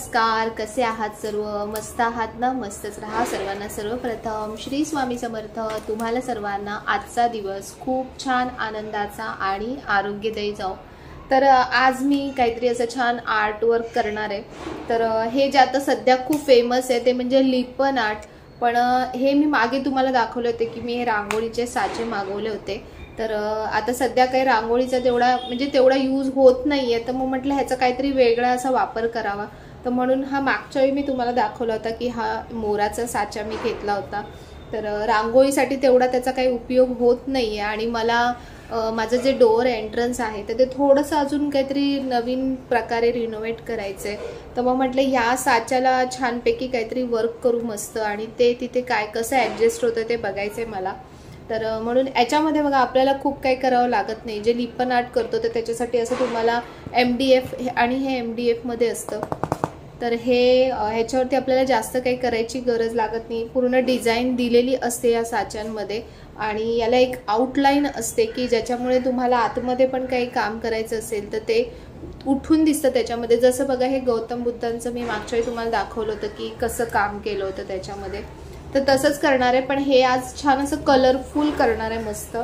नमस्कार, कसे आहात सर्व? मस्त आहात ना? मस्तच राहा सर्वांना. सर्वप्रथम श्री स्वामी समर्थ. तुम्हाला सर्वांना आजचा दिवस खूप छान आनंदाचा आणि आरोग्यदायी जाओ. तर आज मी काहीतरी असं छान आर्ट वर्क करणार आहे. तर हे जे आता सध्या खूप फेमस आहे ते म्हणजे लिपन आर्ट. पण हे मी मागे तुम्हाला दाखवले होते की मी हे रांगोळीचे साचे मागवले होते. तर आता सध्या काही रांगोळीचा तेवढा यूज होत नाहीये. तर मग म्हटलं ह्याचा काहीतरी वेगळा असा वापर करावा. तर म्हणून हा मागच्या वेळी मी तुम्हाला दाखवला होता की हा मोराचा साचा मी घेतला होता. तर रांगोळीसाठी तेवढा त्याचा काही उपयोग होत नाहीये. आणि मला माझं जे डोअर एंट्रन्स आहे तर ते थोडंसं अजून काहीतरी नवीन प्रकारे रिनोव्हेट करायचं आहे. तर मग म्हटलं ह्या साच्याला छानपैकी काहीतरी वर्क करू मस्त, आणि ते तिथे काय कसं ॲडजस्ट होतं ते बघायचं आहे मला. तर म्हणून याच्यामध्ये बघा आपल्याला खूप काही करावं लागत नाही. जे लिपन आर्ट करतो तर त्याच्यासाठी असं तुम्हाला MDF आणि हे MDF मध्ये असतं. तर हे ह्याच्यावरती आपल्याला जास्त काही करायची गरज लागत नाही. पूर्ण डिझाईन दिलेली असते या साच्यांमध्ये. आणि याला एक आउटलाईन असते की ज्याच्यामुळे तुम्हाला आतमध्ये पण काही काम करायचं असेल तर ते उठून दिसतं त्याच्यामध्ये. जसं बघा हे गौतम बुद्धांचं मी मागच्या वेळी तुम्हाला दाखवलं होतं की कसं काम केलं होतं त्याच्यामध्ये. तर तसंच करणार आहे, पण हे आज छान असं कलरफुल करणार आहे मस्त.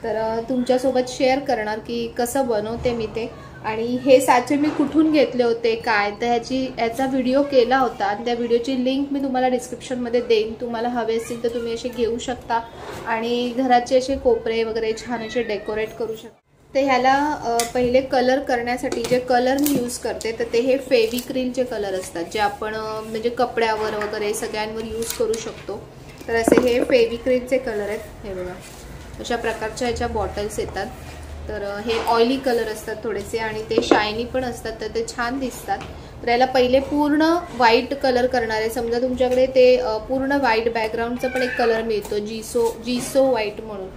तर तुमच्यासोबत शेअर करणार की कसं बनवते मी ते. आणि हे साचे मी कुठून घेतले होते काय, तर याचा व्हिडिओ केला होता आणि त्या व्हिडिओची लिंक मी तुम्हाला डिस्क्रिप्शनमध्ये देईन. तुम्हाला हवे असतील तर तुम्ही असे घेऊ शकता आणि घराचे असे कोपरे वगैरे छान असे डेकोरेट करू शकता. तर ह्याला पहिले कलर करण्यासाठी जे कलर मी यूज करते तर ते हे फेविक्रिलचे कलर असतात, जे आपण म्हणजे कपड्यावर वगैरे सगळ्यांवर यूज करू शकतो. तर असे हे फेविक्रिलचे कलर आहेत. हे बघा अशा प्रकारच्या ह्याच्या बॉटल्स येतात. तर हे ऑइली कलर असतात थोडेसे आणि ते शायनी पण असतात, तर ते छान दिसतात. तर याला पहिले पूर्ण व्हाईट कलर करणार आहे. समजा तुमच्याकडे ते पूर्ण व्हाईट बॅकग्राऊंडचा पण एक कलर मिळतो जिसो व्हाईट म्हणून.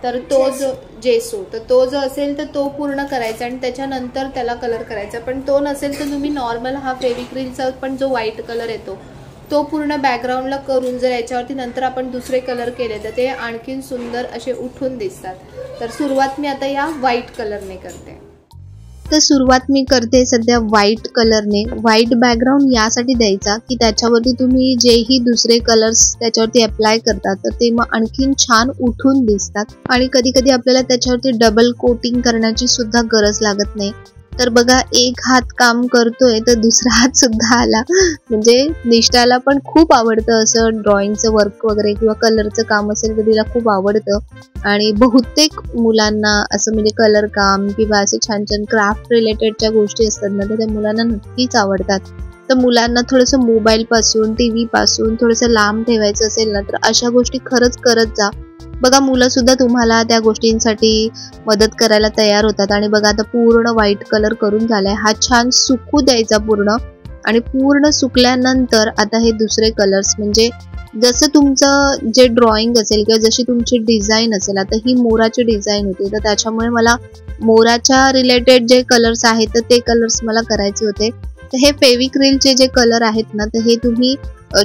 तर तो जो असेल तर तो पूर्ण करायचा आणि त्याच्यानंतर त्याला कलर करायचा. पण तो नसेल तर तुम्ही नॉर्मल हा फेविक्रिलचा पण जो व्हाईट कलर येतो तो पूर्ण बॅकग्राऊंडला करून जर याच्यावरती नंतर आपण दुसरे कलर केले तर ते आणखीन सुंदर असे उठून दिसतात. तर सुरुवात मी आता या व्हाईट कलरने करते. तर सुरुवात मी करते सध्या व्हाईट कलरने. व्हाईट बॅकग्राऊंड यासाठी द्यायचा की त्याच्यावरती तुम्ही जेही दुसरे कलर्स त्याच्यावरती अप्लाय करतात तर ते मग आणखीन छान उठून दिसतात. आणि कधी कधी आपल्याला त्याच्यावरती डबल कोटिंग करण्याची सुद्धा गरज लागत नाही. तर बघा एक हात काम करतोय तर दुसरा हात सुद्धा आला. म्हणजे निष्ठाला पण खूप आवडतं असं ड्रॉइंगचं वर्क वगैरे किंवा कलरचं काम असेल तर तिला खूप आवडतं. आणि बहुतेक मुलांना असं म्हणजे कलर काम किंवा असे छान छान क्राफ्ट रिलेटेडच्या गोष्टी असतात ना तर त्या मुलांना नक्कीच आवडतात. तर मुलांना थोडंसं मोबाईल पासून TV पासून थोडंसं लांब ठेवायचं असेल ना तर अशा गोष्टी खरंच करत जा. बघा मुलं सुद्धा तुम्हाला त्या गोष्टींसाठी मदत करायला तयार होतात. आणि बघा आता पूर्ण व्हाईट कलर करून झालाय. हा छान सुकू द्यायचा पूर्ण. आणि पूर्ण सुकल्यानंतर आता हे दुसरे कलर्स म्हणजे जसं तुमचं जे ड्रॉइंग असेल किंवा जशी तुमची डिझाईन असेल. आता ही मोराची डिझाईन होती तर त्याच्यामुळे मला मोराच्या रिलेटेड जे कलर्स आहेत तर ते कलर्स मला करायचे होते. तर हे फेविक्रिलचे जे कलर आहेत ना तर हे तुम्ही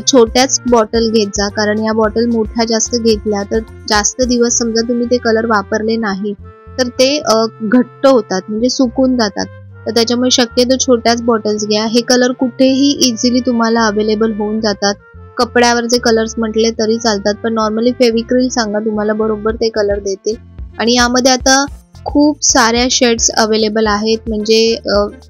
छोट्याच बॉटल घेत जा, कारण या बॉटल मोठ्या जास्त घेतल्या तर जास्त दिवस समजा तुम्ही ते कलर वापरले नाही तर ते घट्ट होतात म्हणजे सुकून जातात. तर त्याच्यामुळे शक्यतो छोट्याच बॉटल्स घ्या. हे कलर कुठेही इझिली तुम्हाला अवेलेबल होऊन जातात. कपड्यावरचे कलर्स म्हटले तरी चालतात, पण नॉर्मली फेविक्रिल सांगा तुम्हाला बरोबर ते कलर देते. आणि यामध्ये आता खूप साऱ्या शेड्स अवेलेबल आहेत. म्हणजे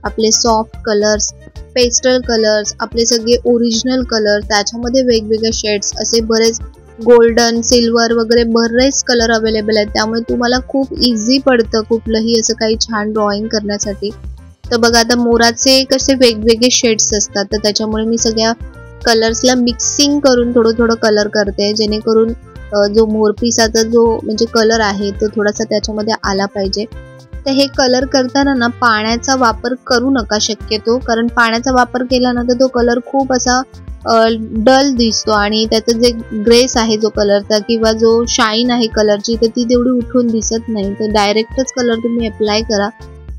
आपले सॉफ्ट कलर्स, पेस्टल कलर्स, आपले सगळे ओरिजिनल कलर, त्याच्यामध्ये वेगवेगळे शेड्स असे बरेच गोल्डन, सिल्वर वगैरे बरेच कलर अवेलेबल आहेत. त्यामुळे तुम्हाला खूप इझी पडतं कुठलंही असं काही छान ड्रॉइंग करण्यासाठी. तर बघा आता मोराचे कसे वेगवेगळे शेड्स असतात तर त्याच्यामुळे मी सगळ्या कलर्सला मिक्सिंग करून थोडं थोडं कलर करते, जेणेकरून जो मोरपिसाचा जो म्हणजे कलर आहे तो थोडासा त्याच्यामध्ये आला पाहिजे. तर हे कलर करताना ना पाण्याचा वापर करू नका शक्यतो, कारण पाण्याचा वापर केला ना तर तो कलर खूप असा डल दिसतो आणि त्याचं जे ग्रेस आहे जो कलरचा किंवा जो शाईन आहे कलरची तर ती तेवढी उठून दिसत नाही. तर डायरेक्टच कलर तुम्ही अप्लाय करा.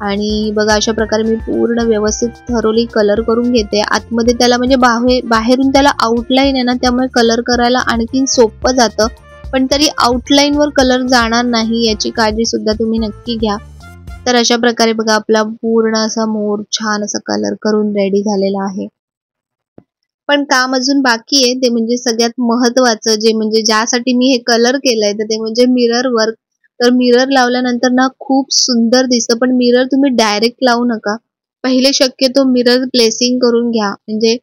आणि बघा अशा प्रकारे मी पूर्ण व्यवस्थित थरोली कलर करून घेते. आतमध्ये त्याला म्हणजे बाहेरून त्याला आउटलाईन आहे ना त्यामुळे कलर करायला आणखीन सोपं जातं, पण तरी आउटलाईनवर कलर जाणार नाही याची काळजी सुद्धा तुम्ही नक्की घ्या. तर अशा प्रकारे बघा आपला पूर्ण असा मोर छान असा कलर करून रेडी झालेला आहे. पण काम अजून बाकी आहे, ते म्हणजे सगळ्यात महत्त्वाचं जे म्हणजे ज्यासाठी मी हे कलर केलंय तर ते म्हणजे मिरर वर्क. तर मिरर लावल्यानंतर ना खूप सुंदर दिसतं, पण मिरर तुम्ही डायरेक्ट लावू नका. पहिले शक्यतो मिरर प्लेसिंग करून घ्या, म्हणजे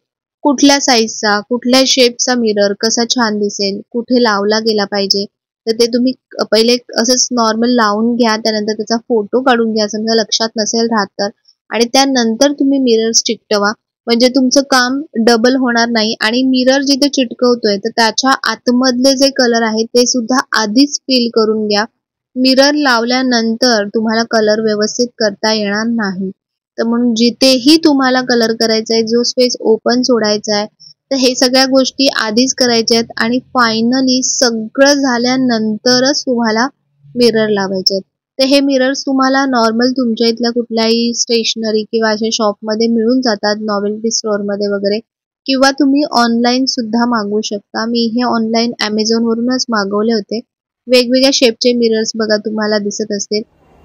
कुठल्या साईजचा, कुठल्या शेपचा मिरर कसा छान दिसेल, कुठे लावला गेला पाहिजे. तर ते तुम्ही पहिले असंच नॉर्मल लावून घ्या, त्यानंतर त्याचा फोटो काढून घ्या समजा लक्षात नसेल राहत तर, आणि त्यानंतर तुम्ही मिरर चिकटवा. म्हणजे तुमचं काम डबल होणार नाही आणि मिरर जिथे चिटकवतोय तर त्याच्या आतमधले जे कलर आहेत ते सुद्धा आधीच फिल करून घ्या. मिरर लावल्यानंतर तुम्हाला कलर व्यवस्थित करता येणार नाही. तर म्हणून जिथेही तुम्हाला कलर करायचा आहे, जो स्पेस ओपन सोडायचा आहे, तर हे सगळ्या गोष्टी आधीच करायच्या आहेत आणि फायनली सगळं झाल्यानंतरच तुम्हाला मिरर लावायचे आहेत. तर हे मिरर्स तुम्हाला नॉर्मल तुमच्या इथल्या कुठल्याही स्टेशनरी किंवा अशा शॉपमध्ये मिळून जातात, नॉवेल्टी स्टोअरमध्ये वगैरे, किंवा तुम्ही ऑनलाईन सुद्धा मागवू शकता. मी हे ऑनलाईन Amazonवरूनच मागवले होते. वेगवेगळ्या शेपचे मिरर्स बघा तुम्हाला दिसत असतील.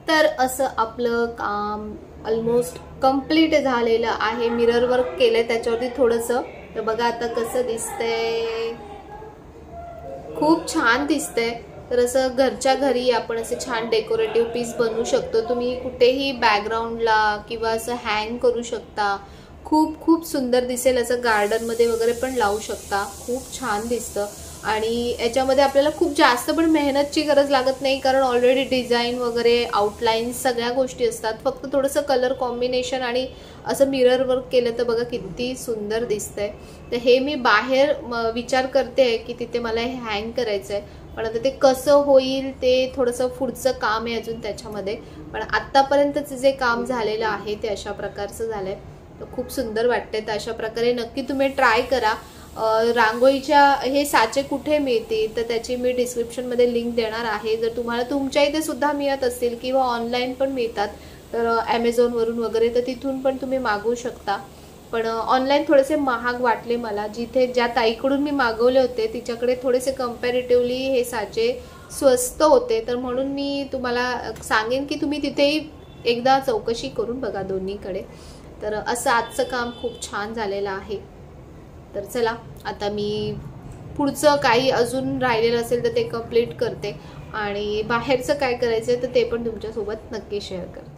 तर असं आपलं काम ऑलमोस्ट कंप्लीट झालेलं आहे. मिरर वर्क केलंय त्याच्यावरती थोडंसं. तर बघा आता कसं दिसतंय, खूप छान दिसतंय. तर असं घरच्या घरी आपण असे छान डेकोरेटिव्ह पीस बनवू शकतो. तुम्ही कुठेही बॅकग्राऊंडला किंवा असं हँग करू शकता. खूप खूप सुंदर दिसेल. असं गार्डनमध्ये वगैरे पण लावू शकता. खूप छान दिसतं आणि याच्यामध्ये आपल्याला खूप जास्त पण मेहनतची गरज लागत नाही, कारण ऑलरेडी डिझाईन वगैरे आउटलाईन्स सगळ्या गोष्टी असतात. फक्त थोडंसं कलर कॉम्बिनेशन आणि असं मिरर वर्क केलं तर बघा किती सुंदर दिसतंय. तर हे मी बाहेर विचार करते की तिथे मला हे हँग करायचं आहे, पण आता ते कसं होईल ते थोडंसं पुढचं काम आहे अजून त्याच्यामध्ये. पण आत्तापर्यंतचं जे काम झालेलं आहे ते अशा प्रकारचं झालंय. तर खूप सुंदर वाटते. तर अशा प्रकारे नक्की तुम्ही ट्राय करा. रांगोळीच्या हे साचे कुठे मिळतील तर त्याची मी डिस्क्रिप्शनमध्ये लिंक देणार आहे. जर तुम्हाला तुमच्या इथे सुद्धा मिळत असतील किंवा ऑनलाईन पण मिळतात तर Amazonवरून वगैरे, तर तिथून पण तुम्ही मागवू शकता. पण ऑनलाईन थोडेसे महाग वाटले मला. जिथे ज्या ताईकडून मी मागवले होते तिच्याकडे थोडेसे कंपॅरेटिव्हली हे साचे स्वस्त होते. तर म्हणून मी तुम्हाला सांगेन की तुम्ही तिथेही एकदा चौकशी करून बघा दोन्हीकडे. तर असं आजचं काम खूप छान झालेलं आहे. तर चला आता मी पुढचं काही अजून राहिलेलं असेल तर ते कंप्लीट करते आणि बाहेरचं काय करायचं तर ते पण तुमच्यासोबत नक्की शेअर करते.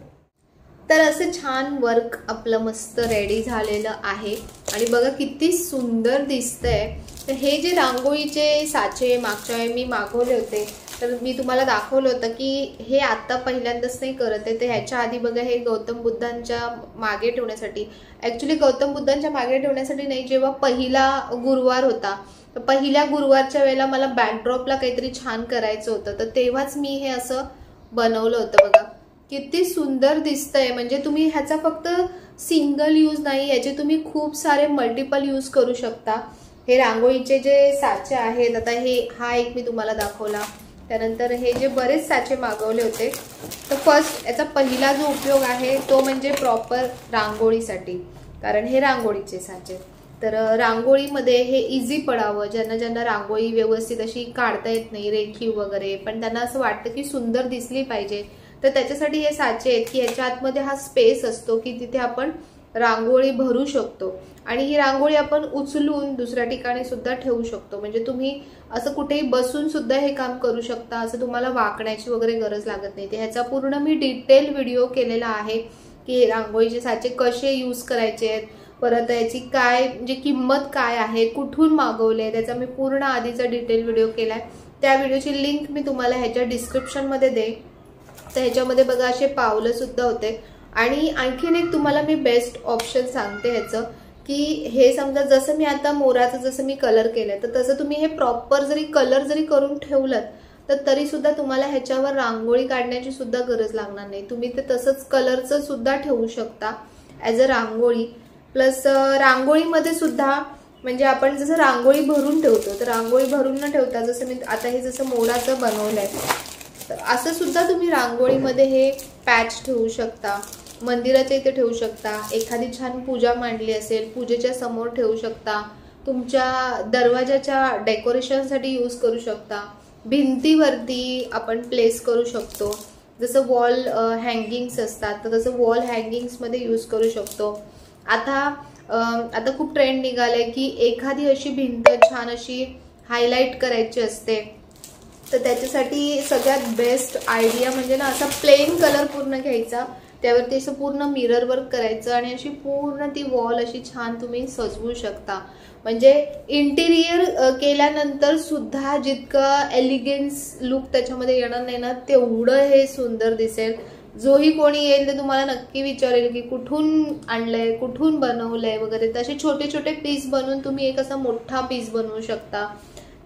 तर असं छान वर्क आपलं मस्त रेडी झालेलं आहे आणि बघा किती सुंदर दिसतंय. तर हे जे रांगोळीचे साचे मागच्या वेळी मी मागवले होते तर मी तुम्हाला दाखवलं होतं की हे आता पहिल्यांदाच नाही करत आहे. तर ह्याच्या आधी बघा हे गौतम बुद्धांच्या मागे ठेवण्यासाठी, ॲक्च्युली गौतम बुद्धांच्या मागे ठेवण्यासाठी नाही, जेव्हा पहिला गुरुवार होता तर पहिल्या गुरुवारच्या वेळेला मला बॅकड्रॉपला काहीतरी छान करायचं होतं, तर तेव्हाच मी हे असं बनवलं होतं. बघा किती सुंदर दिसतंय. म्हणजे तुम्ही ह्याचा फक्त सिंगल यूज नाही, याचे तुम्ही खूप सारे मल्टिपल यूज करू शकता. हे रांगोळीचे जे साचे आहेत, आता हा एक मी तुम्हाला दाखवला, त्यानंतर हे जे बरेच साचे मागवले होते. तर फर्स्ट याचा पहिला जो उपयोग आहे तो म्हणजे प्रॉपर रांगोळीसाठी, कारण हे रांगोळीचे साचे. तर रांगोळीमध्ये हे इझी पडावं, ज्यांना रांगोळी व्यवस्थित अशी काढता येत नाही रेखीव वगैरे, पण त्यांना असं वाटतं की सुंदर दिसली पाहिजे, तर त्याच्यासाठी हे साचे आहेत की याच्या आतमध्ये हा स्पेस असतो की तिथे आपण रांगोळी भरू शकतो आणि ही रांगोळी आपण उचलून दुसऱ्या ठिकाणी सुद्धा ठेवू शकतो. म्हणजे तुम्ही असं कुठेही बसून सुद्धा हे काम करू शकता, असं तुम्हाला वाकण्याची वगैरे गरज लागत नाही. ह्याचा पूर्ण मी डिटेल व्हिडिओ केलेला आहे की रांगोळीचे साचे कसे यूज करायचे आहेत, परत याची काय म्हणजे किंमत काय आहे, कुठून मागवले, त्याचा मी पूर्ण आधीचा डिटेल व्हिडिओ केलाय. त्या व्हिडिओची लिंक मी तुम्हाला ह्याच्या डिस्क्रिप्शनमध्ये देईन. तर ह्याच्यामध्ये बघा असे पावलं सुद्धा होते. आणि आणखीन एक तुम्हाला मी बेस्ट ऑप्शन सांगते ह्याचं, की हे समजा जसं मी आता मोराचं जसं मी कलर केलंय तर तसं तुम्ही हे प्रॉपर जरी कलर जरी करून ठेवलं तर तरी सुद्धा तुम्हाला ह्याच्यावर रांगोळी काढण्याची सुद्धा गरज लागणार नाही. तुम्ही ते तसंच कलरचं सुद्धा ठेवू शकता ॲज अ रांगोळी. प्लस रांगोळीमध्ये सुद्धा म्हणजे आपण जसं रांगोळी भरून ठेवतो तर रांगोळी भरून न ठेवता जसं मी आता हे जसं मोराचं बनवलंय तर असं सुद्धा तुम्ही रांगोळीमध्ये हे पॅच ठेवू शकता, मंदिराच्या इथे ठेवू शकता, एखादी छान पूजा मांडली असेल पूजेच्या समोर ठेवू शकता, तुमच्या दरवाजाच्या डेकोरेशनसाठी यूज करू शकता, भिंतीवरती आपण प्लेस करू शकतो. जसं वॉल हँगिंग्स असतात तर तसं वॉल हँगिंग्समध्ये यूज करू शकतो. आता आता खूप ट्रेंड निघालाय की एखादी अशी भिंत छान अशी हायलाइट करायची असते, तर त्याच्यासाठी सगळ्यात बेस्ट आयडिया म्हणजे ना असा प्लेन कलर पूर्ण घ्यायचा, त्यावरती असं पूर्ण मिरर वर्क करायचं आणि अशी पूर्ण ती वॉल अशी छान तुम्ही सजवू शकता. म्हणजे इंटिरियर केल्यानंतर सुद्धा जितकं एलिगन्स लुक त्याच्यामध्ये येणार नाही ना, तेवढं हे सुंदर दिसेल. जोही कोणी येईल ते तुम्हाला नक्की विचारेल की कुठून आणलंय, कुठून बनवलंय वगैरे. तसे छोटे छोटे पीस बनवून तुम्ही एक असा मोठा पीस बनवू शकता.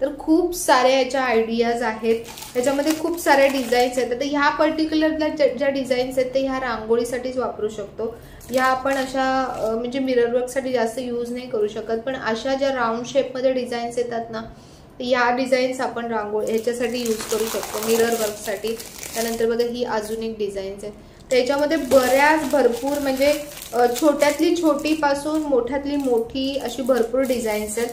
तर खूप साऱ्या याच्या आयडियाज आहेत, त्याच्यामध्ये खूप साऱ्या डिझाईन्स आहेत. तर ह्या पर्टिक्युलरला ज्या डिझाईन्स आहेत ते ह्या रांगोळीसाठीच वापरू शकतो. ह्या आपण अशा म्हणजे मिरर वर्कसाठी जास्त यूज नाही करू शकत, पण अशा ज्या राऊंड शेपमध्ये डिझाईन्स येतात ना, या डिझाईन्स आपण रांगोळी ह्याच्यासाठी यूज करू शकतो, मिरर वर्कसाठी. त्यानंतर बघा ही अजून एक डिझाईन्स आहे, त्याच्यामध्ये बऱ्याच भरपूर म्हणजे छोट्यातली छोटी पासून मोठ्यातली मोठी अशी भरपूर डिझाईन्स आहेत.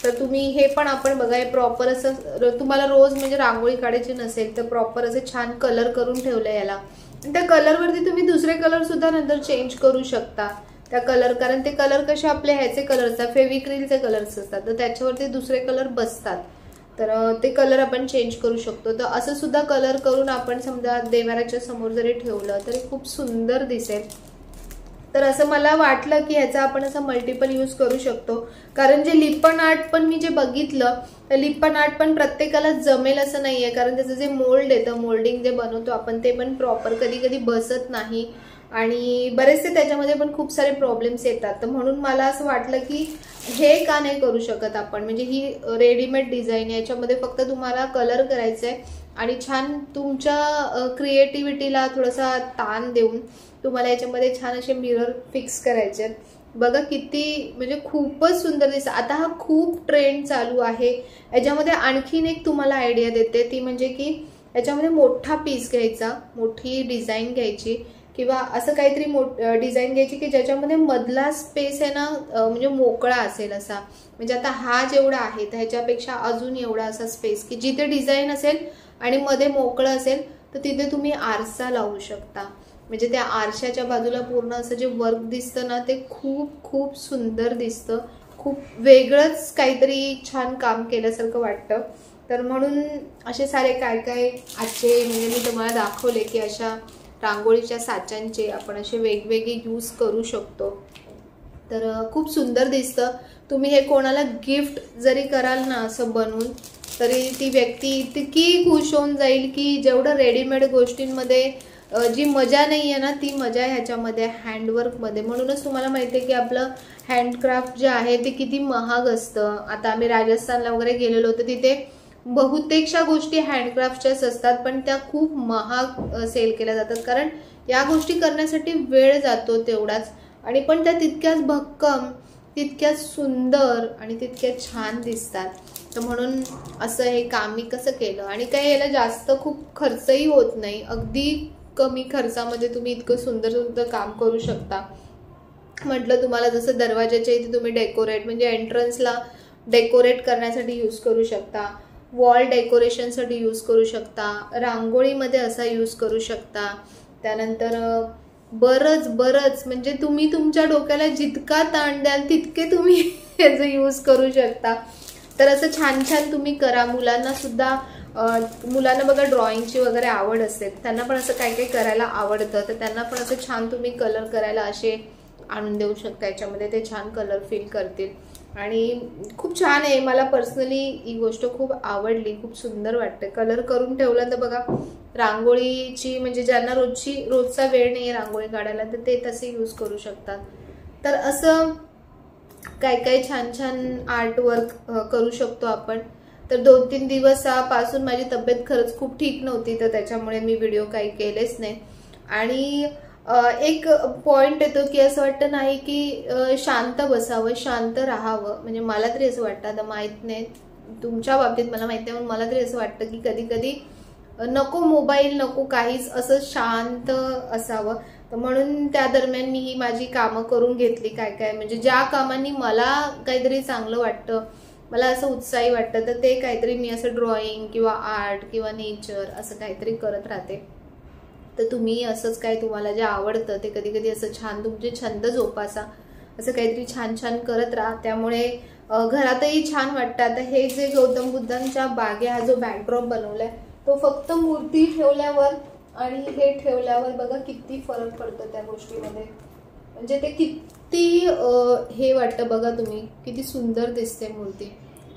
तर तुम्ही हे पण आपण बघा, प्रॉपर असं तुम्हाला रोज म्हणजे रांगोळी काढायची नसेल तर प्रॉपर असे छान कलर करून ठेवलं याला. त्या कलरवरती तुम्ही दुसरे कलर सुद्धा नंतर चेंज करू शकता त्या कलर, कारण ते कलर कसे आपले ह्याचे कलर असतात, फेविक्रिलचे कलर्स असतात, तर त्याच्यावरती दुसरे कलर बसतात. तर ते कलर आपण चेंज करू शकतो. तर असं सुद्धा कलर करून आपण समजा देवाऱ्याच्या समोर जरी ठेवलं तरी खूप सुंदर दिसेल. तर असं मला वाटलं की ह्याचा आपण असं मल्टिपल यूज करू शकतो, कारण जे लिप्पन आर्ट पण मी जे बघितलं, तर लिप्पन आर्ट पण प्रत्येकाला जमेल असं नाहीये, कारण त्याचं जे मोल्ड येतं, मोल्डिंग जे बनवतो आपण, ते पण प्रॉपर कधी कधी बसत नाही आणि बरेचसे त्याच्यामध्ये पण खूप सारे प्रॉब्लेम्स येतात. तर म्हणून मला असं वाटलं की हे का नाही करू शकत आपण, म्हणजे ही रेडीमेड डिझाईन, याच्यामध्ये फक्त तुम्हाला कलर करायचा आहे आणि छान तुमच्या क्रिएटिव्हिटीला थोडासा ताण देऊन तुम्हाला याच्यामध्ये छान असे मिरर फिक्स करायचे. बघा किती म्हणजे खूपच सुंदर दिसतं. आता हा खूप ट्रेंड चालू आहे. याच्यामध्ये आणखीन एक तुम्हाला आयडिया देते, ती म्हणजे की याच्यामध्ये मोठा पीस घ्यायचा, मोठी डिझाईन घ्यायची किंवा असं काहीतरी डिझाईन घ्यायची की ज्याच्यामध्ये मधला स्पेस आहे ना म्हणजे मोकळा असेल असा. म्हणजे आता हा जेवढा आहे तर ह्याच्यापेक्षा अजून एवढा असा स्पेस की जिथे डिझाईन असेल आणि मध्ये मोकळं असेल तर तिथे तुम्ही आरसा लावू शकता. म्हणजे त्या आरशाच्या बाजूला पूर्ण असं जे वर्क दिसतं ना, ते खूप खूप सुंदर दिसतं. खूप वेगळंच काहीतरी छान काम केल्यासारखं वाटतं. तर म्हणून असे सारे काय काय आजचे म्हणजे मी तुम्हाला दाखवले की अशा रांगोळीच्या साच्यांचे आपण असे वेगवेगळे यूज करू शकतो. तर खूप सुंदर दिसतं. तुम्ही हे कोणाला गिफ्ट जरी कराल ना असं बनवून, तरी ती व्यक्ती इतकी खुश होऊन जाईल की जेवढं रेडीमेड गोष्टींमध्ये जी मजा नाही आहे ना, ती मजा आहे ह्याच्यामध्ये, हँडवर्कमध्ये. म्हणूनच तुम्हाला माहिती आहे की आपलं हँडक्राफ्ट जे आहे ते किती महाग असतं. आता आम्ही राजस्थानला वगैरे गेलेलो होतो, तिथे बहुतेकशा गोष्टी हँडक्राफ्टच्याच असतात, पण त्या खूप महाग सेल केल्या जातात, कारण या गोष्टी करण्यासाठी वेळ जातो तेवढाच, आणि पण त्या तितक्याच भक्कम, तितक्याच सुंदर आणि तितक्या छान दिसतात. तर म्हणून असं हे काम मी कसं केलं, आणि काही याला जास्त खूप खर्चही होत नाही, अगदी कमी खर्चामध्ये तुम्ही इतकं सुंदर सुंदर काम करू शकता. म्हटलं तुम्हाला जसं दरवाजाच्या इथे तुम्ही डेकोरेट म्हणजे एंट्रन्सला डेकोरेट करण्यासाठी यूज करू शकता, वॉल डेकोरेशनसाठी यूज करू शकता, रांगोळीमध्ये असा यूज करू शकता. त्यानंतर बरंच म्हणजे तुम्ही तुमच्या डोक्याला जितका ताण द्याल तितके तुम्ही याचा यूज करू शकता. तर असं छान छान तुम्ही करा. मुलांना सुद्धा मुलांना बघा ड्रॉइंगची वगैरे आवड असते, त्यांना पण असं काही काही करायला आवडतं, तर त्यांना पण असं छान तुम्ही कलर करायला असे आणून देऊ शकता. याच्यामध्ये ते छान कलर फील करतील आणि खूप छान आहे. मला पर्सनली ही गोष्ट खूप आवडली, खूप सुंदर वाटते. कलर करून ठेवलं तर बघा रांगोळीची म्हणजे ज्यांना रोजचा वेळ नाही आहे रांगोळी काढायला, तर ते तसे यूज करू शकतात. तर असं काय काय छान छान आर्ट वर्क करू शकतो आपण. तर 2-3 दिवसापासून माझी तब्येत खरंच खूप ठीक नव्हती, तर त्याच्यामुळे मी व्हिडिओ काही केलेच नाही. आणि एक पॉइंट येतो की असं वाटतं नाही की शांत बसावं, शांत राहावं. म्हणजे मला तरी असं वाटतं, आता माहीत नाही तुमच्या बाबतीत मला माहिती आहे, पण मला तरी असं वाटतं की कधी कधी नको मोबाईल, नको काहीच, असं शांत असावं. तर म्हणून त्या दरम्यान मी ही माझी कामं करून घेतली. काय काय म्हणजे ज्या कामांनी मला काहीतरी चांगलं वाटतं, मला असं उत्साही वाटतं, तर ते काहीतरी मी असं ड्रॉइंग किंवा आर्ट किंवा नेचर असं काहीतरी करत राहते. तर तुम्ही असंच काय तुम्हाला जे आवडतं ते कधी कधी असं छान तुमचे छंद जोपासा. असं काहीतरी छान छान करत राहा, त्यामुळे घरातही छान वाटतं. आता हे जे गौतम बुद्धांच्या बागे हा जो बॅकड्रॉप बनवलाय तो फक्त मूर्ती ठेवल्यावर आणि हे ठेवल्यावर बघा किती फरक पडतो त्या गोष्टीमध्ये. म्हणजे ते किती हे वाटतं बघा तुम्ही, किती सुंदर दिसते मूर्ती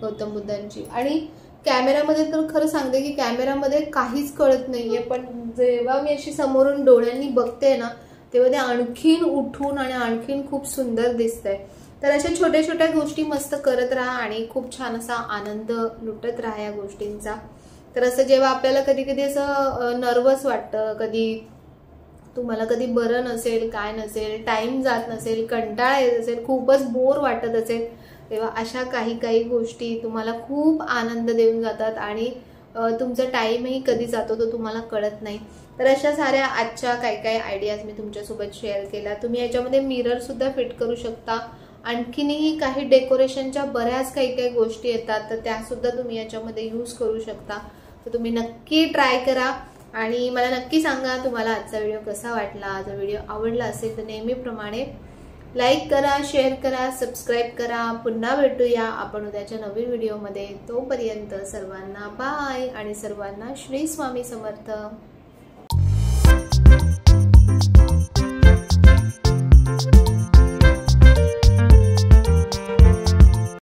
गौतम बुद्धांची. आणि कॅमेरामध्ये तर खरं सांगते की कॅमेरामध्ये काहीच कळत नाहीये, पण जेव्हा मी अशी समोरून डोळ्यांनी बघते ना तेव्हा ते आणखीन उठून आणि आणखीन खूप सुंदर दिसतंय. तर अशा छोट्या छोट्या गोष्टी मस्त करत राहा आणि खूप छान असा आनंद लुटत राहा या गोष्टींचा. तर असं जेव्हा आपल्याला कधी कधी असं नर्वस वाटतं, कधी तुम्हाला कधी बरं नसेल, काय नसेल, टाइम जात नसेल, कंटाळा येत असेल, खूपच बोर वाटत असेल, तेव्हा अशा काही गोष्टी तुम्हाला खूप आनंद देऊन जातात आणि तुमचा टाइमही कधी जातो तो तुम्हाला कळत नाही. तर अशा साऱ्या आजच्या काही आयडियाज मी तुमच्यासोबत शेअर केल्या. तुम्ही याच्यामध्ये मिरर सुद्धा फिट करू शकता. आणखीनही काही डेकोरेशनच्या बऱ्याच काही गोष्टी येतात, तर त्या सुद्धा तुम्ही याच्यामध्ये यूज करू शकता. तर तुम्ही नक्की ट्राय करा आणि मला नक्की सांगा तुम्हाला आजचा व्हिडिओ कसा वाटला. जर व्हिडिओ आवडला असेल तर नेहमीप्रमाणे लाईक करा, शेअर करा, सबस्क्राईब करा. पुन्हा भेटूया आपण उद्याच्या नवीन व्हिडिओमध्ये. तोपर्यंत सर्वांना बाय आणि सर्वांना श्री स्वामी समर्थ.